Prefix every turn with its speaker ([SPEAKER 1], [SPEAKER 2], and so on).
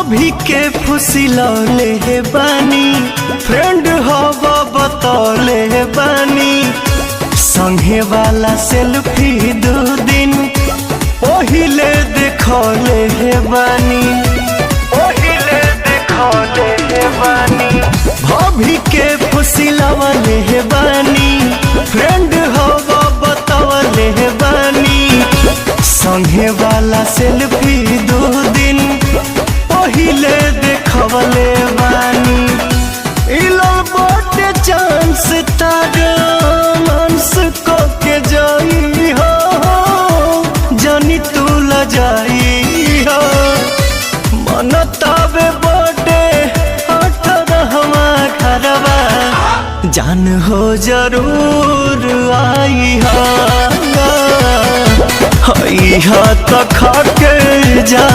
[SPEAKER 1] भाभी के फुसिलौले हे बानी, फ्रेंड हव बतौले हे बानी, संगे वाला सेल्फी 2 दिन पहिले देखौले हे बानी, पहिले देखौले हे बानी। भाभी के फुसिलौले हे बानी, फ्रेंड हव बतौले हे बानी, संगे वाला सेल्फी 2 दिन पहिले देखवले बानी। इलल बटे चांस तारमंस को के जाई हो, जानी तू ल जाई हो। मन तबे बटे 18वां घरवा, जान हो जरूर आई हो, तो खा के जा।